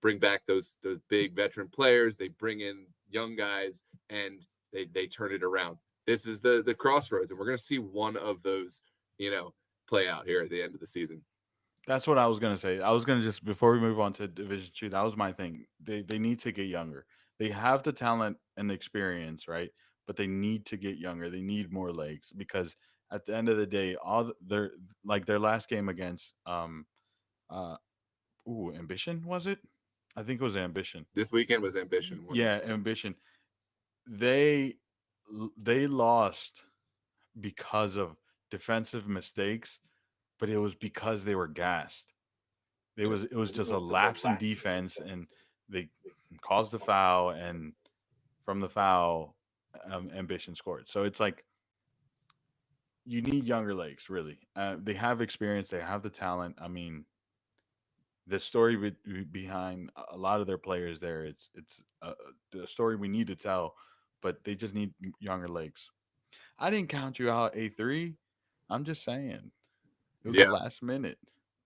bring back those big veteran players, they bring in young guys, and they turn it around. This is the crossroads, and we're going to see one of those you know play out here at the end of the season. That's what I was gonna say. I was gonna just before we move on to Division 2, that was my thing. They need to get younger. They have the talent and the experience, right? But they need to get younger. They need more legs because at the end of the day, their like their last game against uh Ambition, was it? I think it was Ambition. This weekend was Ambition one. Yeah, Ambition. They they lost because of defensive mistakes, but it was because they were gassed. Yeah. It was just a lapse in defense, and they caused the foul, and from the foul, Ambition scored. So it's like you need younger legs, really. They have experience, they have the talent. I mean, the story behind a lot of their players there, it's the story we need to tell, but they just need younger legs. I didn't count you out A3. I'm just saying it was the Yeah. last minute.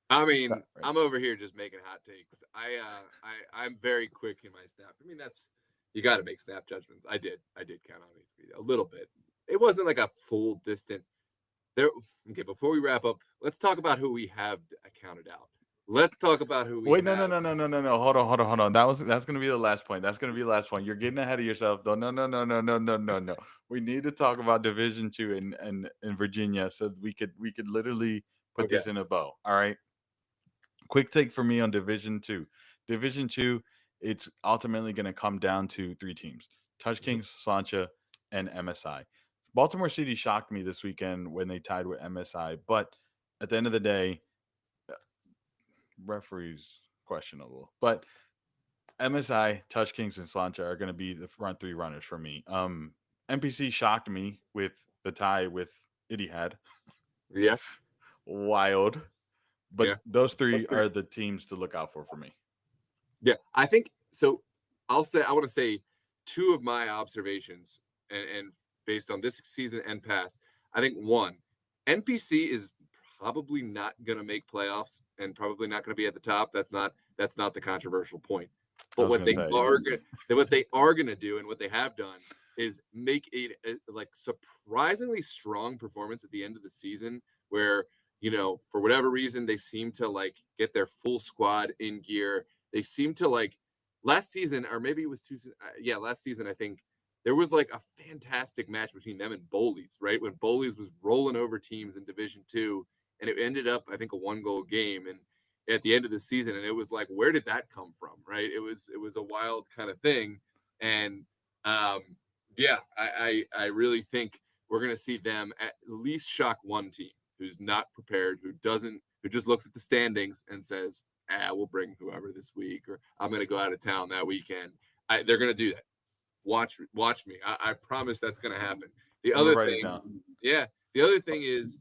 I That- mean, right. I'm over here just making hot takes. I'm very quick in my snap. I mean, that's you got to make snap judgments. I did count on it a little bit. It wasn't like a full distant. There. Okay, before we wrap up, let's talk about who we have counted out. Let's talk about who we Wait, no, no, have. no, no, no, no, no. Hold on. That's gonna be the last point. That's gonna be the last point. You're getting ahead of yourself. No, no, no, no, no, no, no, no, no. We need to talk about Division 2 in Virginia, so we could literally put Okay. this in a bow. All right. Quick take for me on Division 2. Division 2, it's ultimately gonna come down to three teams: Touch Mhm. Kings, Slancha, and MSI. Baltimore City shocked me this weekend when they tied with MSI, but at the end of the day, referees questionable. But MSI, Touch Kings, and Slancha are going to be the front three runners for me. NPC shocked me with the tie with Etihad. Yeah, Wild. But yeah. those That's three pretty. are the teams to look out for me. Yeah, I think so. I want to say two of my observations, and based on this season and past, I think one, NPC is probably not going to make playoffs and probably not going to be at the top. That's not the controversial point. I But was gonna say, yeah. what they are going to do and what they have done is make a like surprisingly strong performance at the end of the season where for whatever reason they seem to like get their full squad in gear. They seem to like last season, or maybe it was yeah, last season, I think there was like a fantastic match between them and Bowleys, right? When Bowleys was rolling over teams in Division 2, and it ended up, I think, a 1-goal game. And at the end of the season, and it was like, where did that come from, right? It was a wild kind of thing. And um, yeah, I really think we're gonna see them at least shock one team who's not prepared, who just looks at the standings and says, we'll bring whoever this week, or I'm going to go out of town that weekend. They're going to do that. Watch me. I promise that's going to happen. The I'm gonna other write it thing, down. yeah, the other thing is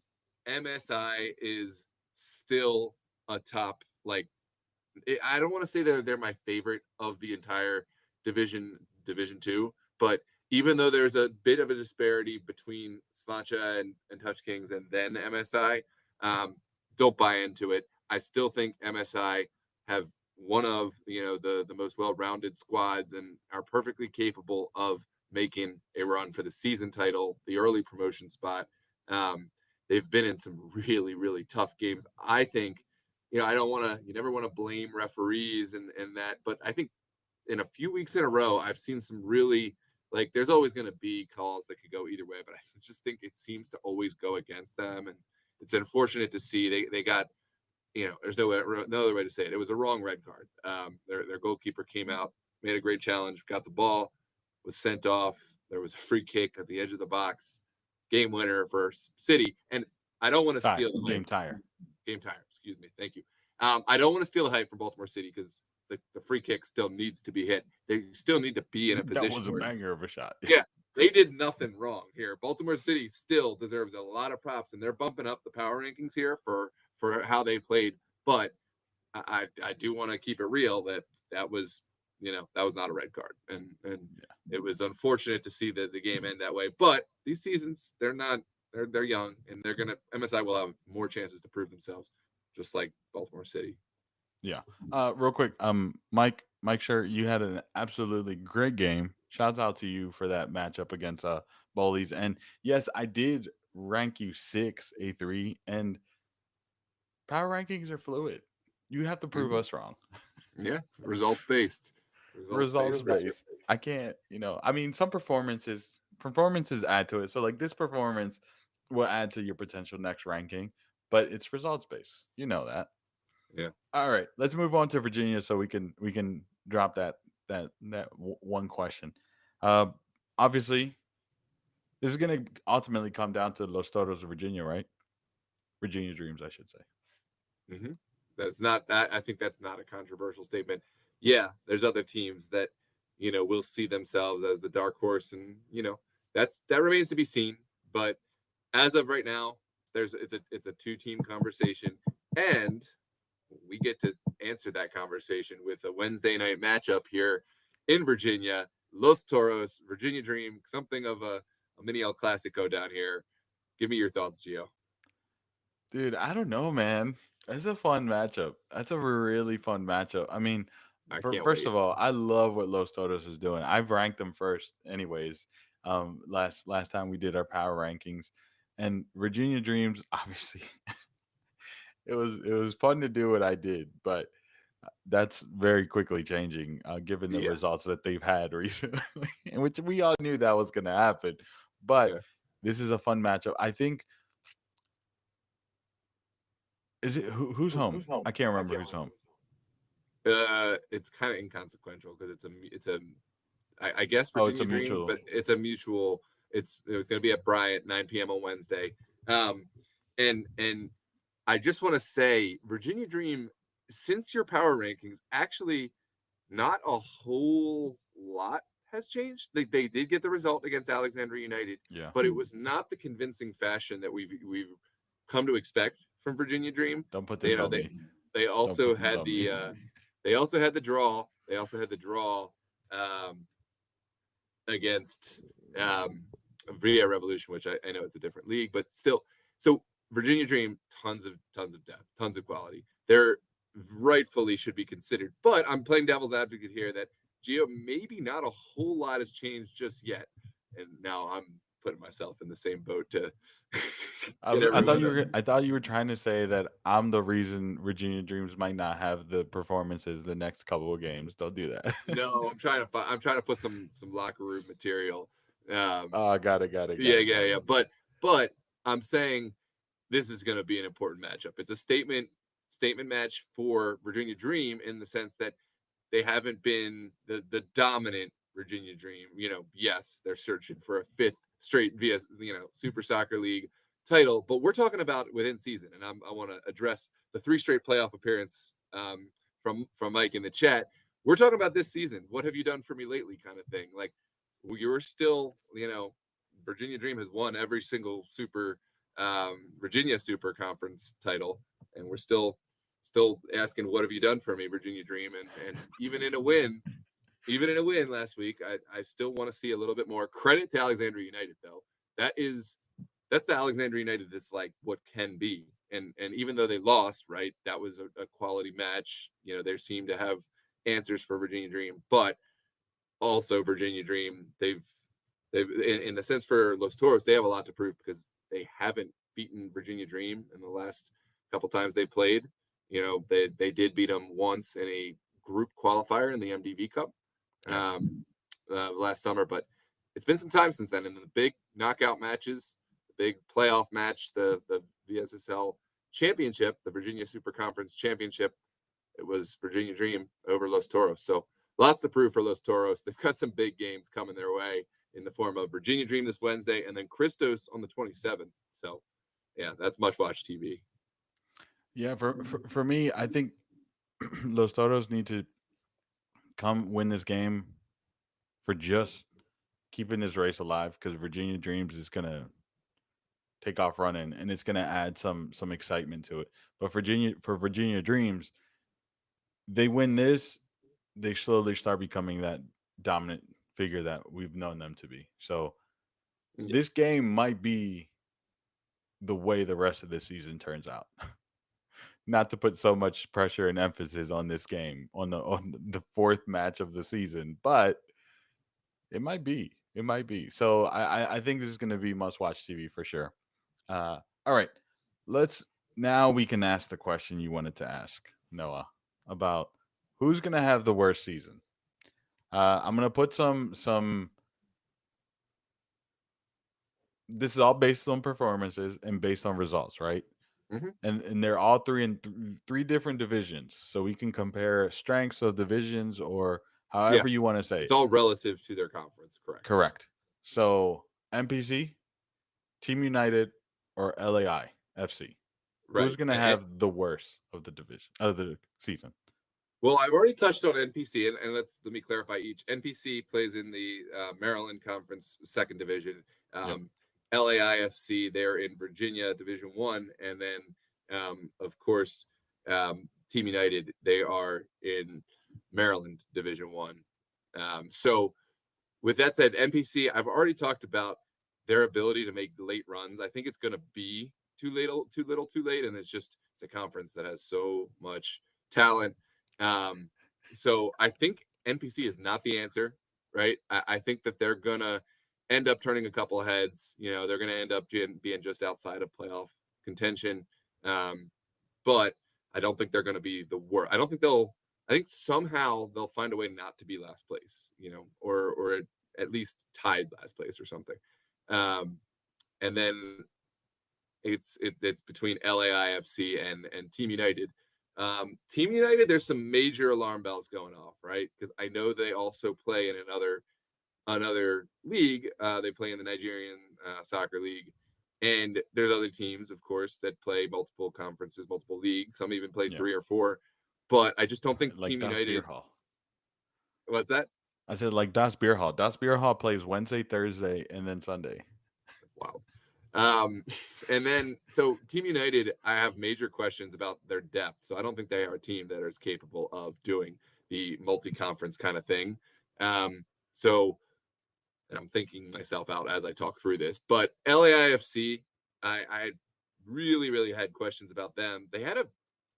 MSI is still a top. Like, I don't want to say they're my favorite of the entire Division 2, but even though there's a bit of a disparity between Slancha and Touch Kings and then MSI, don't buy into it. I still think MSI have one of the most well-rounded squads and are perfectly capable of making a run for the season title, the early promotion spot. They've been in some really, really tough games. I think, I don't want to, you never want to blame referees and that, but I think in a few weeks in a row, I've seen some really, like, there's always going to be calls that could go either way, but I just think it seems to always go against them. And it's unfortunate to see they got, there's no other way to say it. It was a wrong red card. Their goalkeeper came out, made a great challenge, got the ball, was sent off. There was a free kick at the edge of the box, game winner for City. And I don't want to Tie. steal the Game hype. tire. Game tire, excuse me. Thank you. I don't want to steal the hype from Baltimore City because the free kick still needs to be hit. They still need to be in a That position was a where, banger of a shot. yeah, they did nothing wrong here. Baltimore City still deserves a lot of props, and they're bumping up the power rankings here for how they played. But I do want to keep it real that was that was not a red card, and Yeah. it was unfortunate to see the game end that way. But these seasons they're not they're young, and they're gonna MSI will have more chances to prove themselves, just like Baltimore City. Yeah. Real quick, Mike Sure, you had an absolutely great game. Shouts out to you for that matchup against Bullies. And yes, I did rank you six A3, and power rankings are fluid. You have to prove Mhm. us wrong. Yeah, results based Results pressure. based. I can't, I mean, some performances add to it. So like this performance will add to your potential next ranking, but it's results based. You know that. Yeah. All right, let's move on to Virginia so we can drop that one question. Uh, Obviously, this is going to ultimately come down to Los Toros of Virginia, right? Virginia Dreams, I should say. hmm That's not that. I think that's not a controversial statement. Yeah, there's other teams that will see themselves as the dark horse, and that remains to be seen. But as of right now, it's a two-team conversation, and we get to answer that conversation with a Wednesday night matchup here in Virginia. Los Toros, Virginia Dream, something of a mini El Clasico down here. Give me your thoughts, Gio. Dude, I don't know, man. It's a fun matchup. That's a really fun matchup. I mean, I can't first wait. of all, I love what Los Toros is doing. I've ranked them first, anyways. Last time we did our power rankings, and Virginia Dreams, obviously, it was fun to do what I did, but that's very quickly changing, given the Yeah, results that they've had recently, in which we all knew that was going to happen. But yeah. this is a fun matchup. I think is it who's home? I can't remember who's home. It's kind of inconsequential because I guess Oh, it's a Virginia Dream, mutual. but it's a mutual. It was going to be at Bryant 9 p.m. on Wednesday. Um, and I just want to say Virginia Dream, since your power rankings, actually not a whole lot has changed. They did get the result against Alexandria United, Yeah. but it was not the convincing fashion that we've come to expect from Virginia Dream. Don't put They, this on me. they Don't put also this had on me. they also had the draw. They also had the draw um, against um, Via Revolution, which I know it's a different league, but still. So Virginia Dream, tons of depth, tons of quality. They're rightfully should be considered, but I'm playing devil's advocate here that Geo maybe not a whole lot has changed just yet, and now I'm putting myself in the same boat to get everyone. I thought you were trying to say that I'm the reason Virginia Dreams might not have the performances the next couple of games. Don't do that. No, I'm trying to put some locker room material. Oh, got it. But I'm saying this is going to be an important matchup. It's a statement match for Virginia Dream in the sense that they haven't been the dominant Virginia Dream. Yes, they're searching for a fifth straight VS, Super Soccer League title, but we're talking about within season, and I want to address the three straight playoff appearance from Mike in the chat. We're talking about this season. What have you done for me lately, kind of thing. Like you're still, Virginia Dream has won every single Virginia Super Conference title, and we're still asking, what have you done for me, Virginia Dream? And even in a win last week, I still want to see a little bit more. Credit to Alexandria United, though. That's the Alexandria United that's like what can be. And even though they lost, right, that was a quality match. They seem to have answers for Virginia Dream, but also Virginia Dream, they've in the sense for Los Toros, they have a lot to prove because they haven't beaten Virginia Dream in the last couple times they played. They did beat them once in a group qualifier in the MDV Cup Yeah. last summer, but it's been some time since then. And the big knockout matches, the big playoff match, the VSSL championship, the Virginia Super Conference championship, it was Virginia Dream over Los Toros. So lots to prove for Los Toros. They've got some big games coming their way in the form of Virginia Dream this Wednesday and then Christos on the 27th. So, yeah, that's much watch TV. Yeah, for me, I think Los Toros need to come win this game for just keeping this race alive because Virginia Dreams is gonna take off running and it's gonna add some excitement to it. But Virginia Dreams, they win this, they slowly start becoming that dominant figure that we've known them to be. So Yeah. this game might be the way the rest of the season turns out. Not to put so much pressure and emphasis on this game on the fourth match of the season, but it might be. It might be. So I think this is going to be must watch TV for sure. All right, let's now we can ask the question you wanted to ask Noah about who's going to have the worst season. I'm going to put some. This is all based on performances and based on results, right? Mm-hmm. And they're all three in three different divisions, so we can compare strengths of divisions or Yeah. however you want to say It's it. all relative to their conference, correct? Correct. So NPC, Team United, or LAI FC. Who's Right. gonna have the worst of the division of the season? Well, I've already touched on NPC, and let me clarify each. NPC plays in the Maryland Conference Second Division. Yep. LAIFC, they're in Virginia Division One, and then of course Team United, they are in Maryland Division One. So with that said, NPC, I've already talked about their ability to make late runs. I think it's going to be too late, and it's a conference that has so much talent. Um, so I think NPC is not the answer, right? I think that they're gonna end up turning a couple of heads. They're gonna end up being just outside of playoff contention. Um, but I don't think they're gonna be the worst. I don't think they'll. I think somehow they'll find a way not to be last place, or at least tied last place or something. And then it's between LAIFC and Team United. Team United, there's some major alarm bells going off, right? Because I know they also play in another league. They play in the Nigerian Soccer League, and there's other teams, of course, that play multiple conferences, multiple leagues. Some even play Yeah. 3 or 4. But I just don't think Like Team Das Beer United. Hall. What's that? I said like Das Beer Hall. Das Beer Hall plays Wednesday, Thursday, and then Sunday. That's wild. Um, and then so Team United, I have major questions about their depth. So I don't think they are a team that is capable of doing the multi-conference kind of thing. So and I'm thinking myself out as I talk through this. But LAIFC, I really, really had questions about them. They had a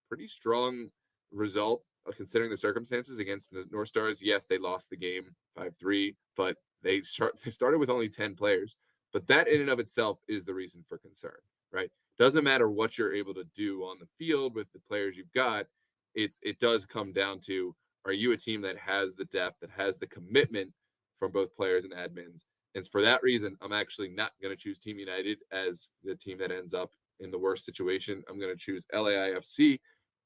pretty strong result considering the circumstances against the North Stars. Yes, they lost the game 5-3, but they started with only 10 players. But that in and of itself is the reason for concern, right? Doesn't matter what you're able to do on the field with the players you've got. It does come down to, are you a team that has the depth, that has the commitment from both players and admins? And for that reason, I'm actually not going to choose Team United as the team that ends up in the worst situation. I'm going to choose LAIFC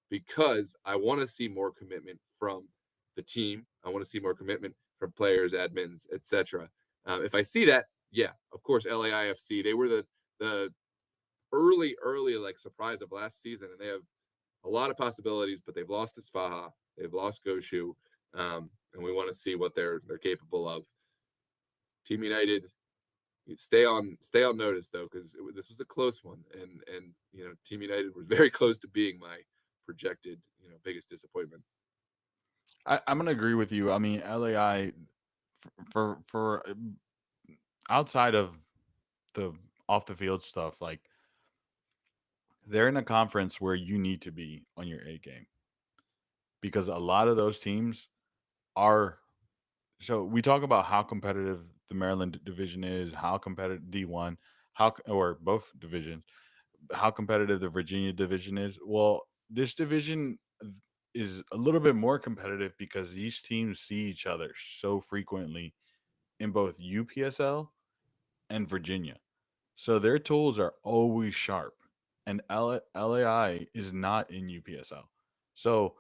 because I want to see more commitment from the team. I want to see more commitment from players, admins, etc. If I see that, yeah, of course, LAIFC. They were the early like surprise of last season, and they have a lot of possibilities, but they've lost Isfaha, they've lost Goshu, and we want to see what they're capable of. Team United, you stay on notice though, because this was a close one, and Team United was very close to being my projected biggest disappointment. I'm gonna agree with you. I mean, LAI for outside of the off the field stuff, like they're in a conference where you need to be on your A game because a lot of those teams are. So we talk about how competitive the Maryland division is, how competitive D1, or both divisions, how competitive the Virginia division is. Well, this division is a little bit more competitive because these teams see each other so frequently in both UPSL and Virginia. So their tools are always sharp. And LAI is not in UPSL. So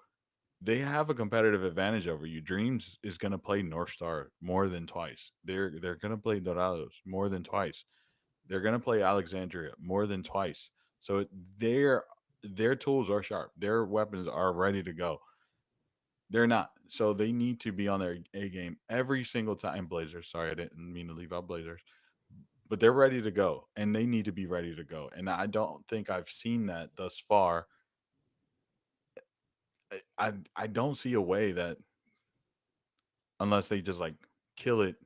they have a competitive advantage over you. Dreams is going to play North Star more than twice. They're going to play Dorados more than twice. They're going to play Alexandria more than twice. So their tools are sharp. Their weapons are ready to go. They're not. So they need to be on their A game every single time. Blazers. Sorry, I didn't mean to leave out Blazers. But they're ready to go and they need to be ready to go. And I don't think I've seen that thus far. I don't see a way that unless they just like kill it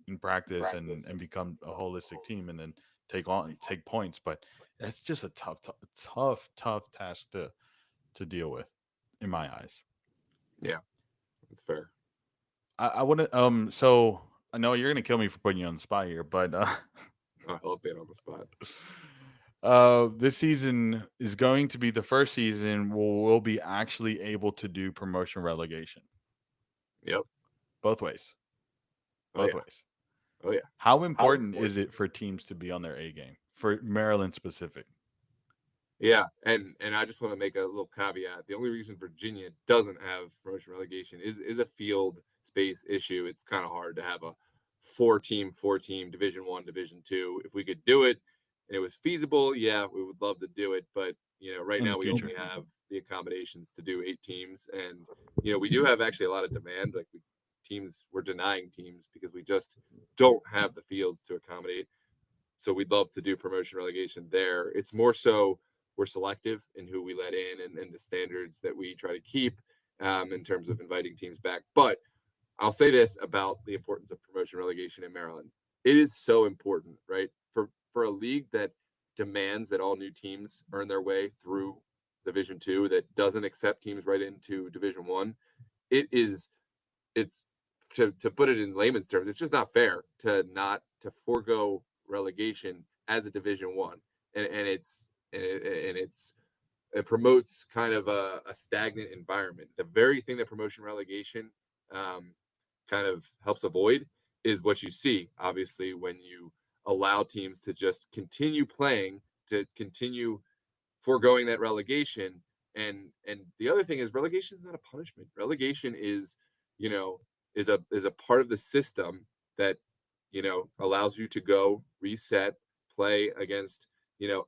in practice and become a holistic team and then take points. But it's just a tough task to deal with, in my eyes. Yeah, that's fair. I wouldn't. So I know you're gonna kill me for putting you on the spot here, but I love being on the spot. this season is going to be the first season where we'll be actually able to do promotion relegation Yep. both ways. Oh Both yeah. ways. Oh yeah. How important is it for teams to be on their A game for Maryland specific? Yeah, and I just want to make a little caveat. The only reason Virginia doesn't have promotion relegation is a field space issue. It's kind of hard to have a four team Division One, Division Two. If we could do it and it was feasible, yeah, we would love to do it. But right In the now we future. only have the accommodations to do 8 teams, and we do have actually a lot of demand. Like we're denying teams because we just don't have the fields to accommodate. So we'd love to do promotion relegation there. It's more so we're selective in who we let in and the standards that we try to keep in terms of inviting teams back. But I'll say this about the importance of promotion relegation in Maryland. It is so important, right? For a league that demands that all new teams earn their way through Division Two, that doesn't accept teams right into Division One. It's to put it in layman's terms, it's just not fair to not to forego relegation as a Division One, and it promotes kind of a stagnant environment. The very thing that promotion relegation um, kind of helps avoid is what you see, obviously, when you allow teams to just continue playing, to continue foregoing that relegation. And the other thing is relegation is not a punishment. Relegation is, you know, is a part of the system that allows you to go reset, play against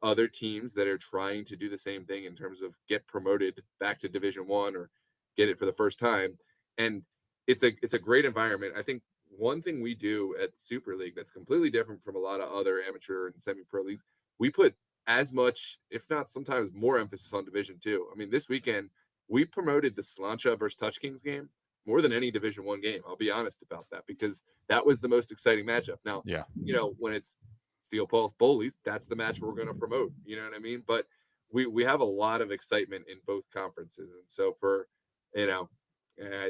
other teams that are trying to do the same thing in terms of get promoted back to Division One or get it for the first time. And it's a great environment. I think one thing we do at Super League that's completely different from a lot of other amateur and semi-pro leagues, we put as much, if not sometimes more emphasis on Division Two. I mean, this weekend we promoted the Slancha versus Touch Kings game more than any Division One game. I'll be honest about that because that was the most exciting matchup. Now, Yeah. when it's Steel Pulse Bullies, that's the match we're going to promote. You know what I mean? But we have a lot of excitement in both conferences, and so for you know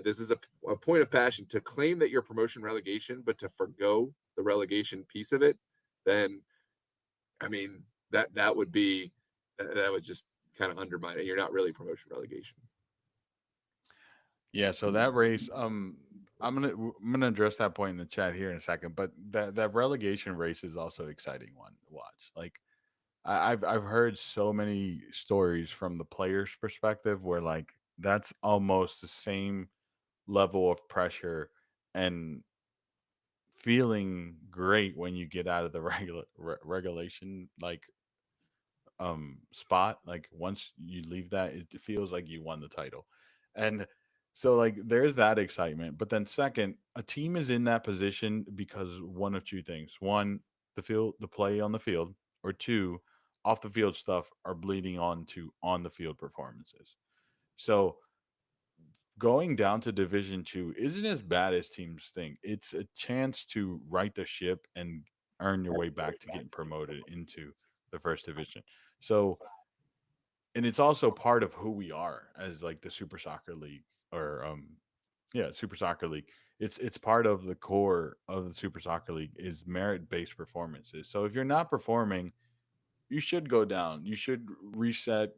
this is a point of passion to claim that you're promotion relegation, but to forgo the relegation piece of it, then I mean that would be that would just kind of undermine it. You're not really promotion relegation. Yeah, so that race, I'm gonna address that point in the chat here in a second, but that relegation race is also exciting one to watch. Like I've heard so many stories from the players' perspective where like that's almost the same level of pressure and feeling great when you get out of the regulation like spot. Like once you leave that, it feels like you won the title. And so like there's that excitement. But then second, a team is in that position because one of two things. One, the play on the field, or two, off the field stuff are bleeding on to on the field performances. So going down to Division 2 isn't as bad as teams think. It's a chance to right the ship and earn your way back to getting promoted into the first division. So and it's also part of who we are as like the Super Soccer League or yeah, Super Soccer League. It's part of the core of the Super Soccer League is merit based performances. So if you're not performing, you should go down. You should reset,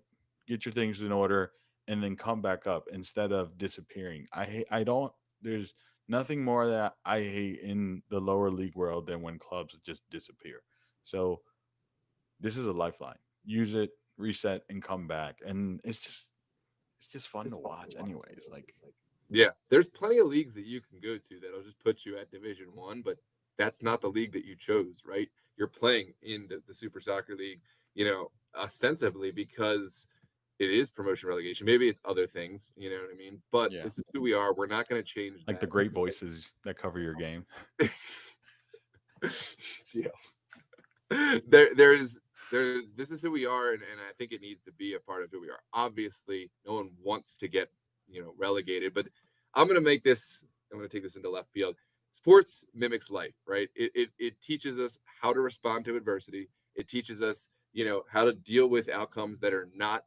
get your things in order, and then come back up instead of disappearing. I don't there's nothing more that I hate in the lower league world than when clubs just disappear. So this is a lifeline. Use it, reset, and come back. And it's just fun to watch anyways. Like Yeah, there's plenty of leagues that you can go to that'll just put you at Division One, but that's not the league that you chose, right? You're playing in the Super Soccer League, ostensibly because it is promotion relegation. Maybe it's other things, you know what I mean? But yeah. this is who we are. We're not going to change Like the that. great voices that cover your game. Yeah. There this is who we are, and I think it needs to be a part of who we are. Obviously no one wants to get relegated, but I'm going to take this into left field. Sports mimics life, right? It teaches us how to respond to adversity. It teaches us how to deal with outcomes that are not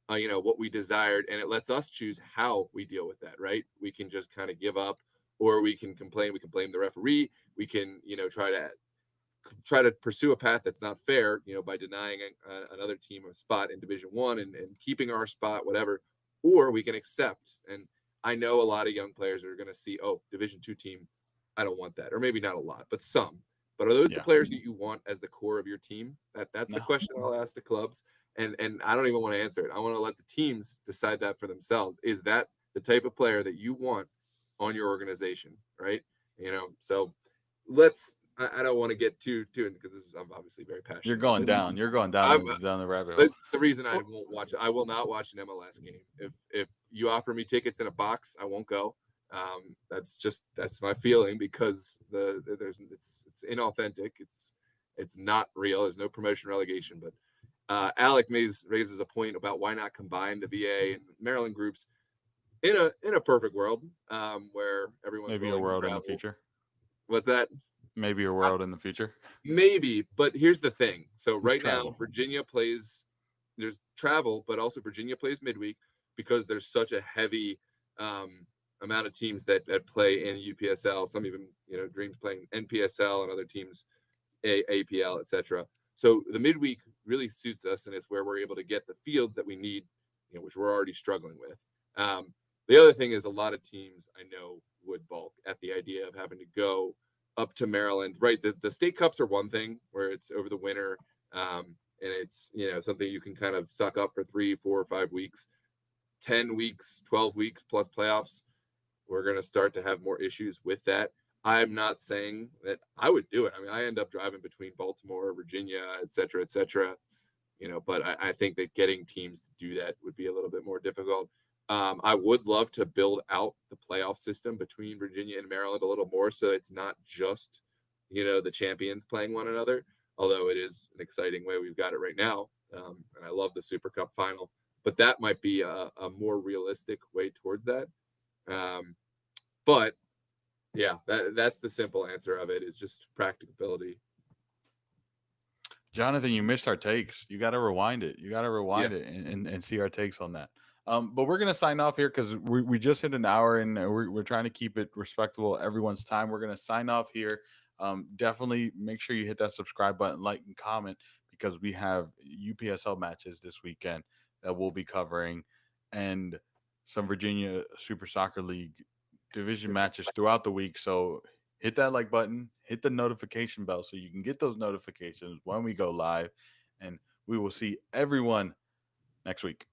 what we desired, and it lets us choose how we deal with that, right? We can just kind of give up, or we can complain. We can blame the referee. We can try to pursue a path that's not fair, by denying another team a spot in Division One and keeping our spot, whatever. Or we can accept. And I know a lot of young players are going to see, oh, Division 2 team, I don't want that, or maybe not a lot, but some. But are those the Yeah. players that you want as the core of your team? That's the No. question I'll ask the clubs, and I don't even want to answer it. I want to let the teams decide that for themselves. Is that the type of player that you want on your organization, right? So I don't want to get too because I'm obviously very You're passionate about going this. down. You're going I'm down the rabbit hole. This is the reason I Well, won't watch. I will not watch an MLS game. If you offer me tickets in a box, I won't go. That's my feeling because there's it's inauthentic. It's not real. There's no promotion relegation. But Alec raises a point about why not combine the VA and Maryland groups in a perfect world, where everyone's maybe a willing to world in the travel. future. Was that Maybe a I, world in the future. maybe? But here's the thing. So Just right now, travel. Virginia plays. There's travel, but also Virginia plays midweek because there's such a heavy um, amount of teams that play in UPSL. Some even dreams playing NPSL and other teams APL, etc. So the midweek really suits us, and it's where we're able to get the fields that we need, which we're already struggling with. The other thing is a lot of teams I know would balk at the idea of having to go up to Maryland. Right, the state cups are one thing where it's over the winter, and it's something you can kind of suck up for 3, 4, or 5 weeks. 10 weeks, 12 weeks plus playoffs, we're going to start to have more issues with that. I'm not saying that I would do it. I mean, I end up driving between Baltimore, Virginia, et cetera, et cetera. But I think that getting teams to do that would be a little bit more difficult. I would love to build out the playoff system between Virginia and Maryland a little more, so it's not just the champions playing one another. Although it is an exciting way we've got it right now, and I love the Super Cup final. But that might be a more realistic way towards that. Um, but yeah, that's the simple answer of it is just practicability. Jonathan, you missed our takes. You got to rewind it. You got to Yeah. rewind it and see our takes on that. But we're gonna sign off here because we just hit an hour and we're trying to keep it respectable everyone's time. We're gonna sign off here. Definitely make sure you hit that subscribe button, like and comment because we have UPSL matches this weekend that we'll be covering, and some Virginia Super Soccer League division matches throughout the week. So hit that like button, hit the notification bell so you can get those notifications when we go live. And we will see everyone next week.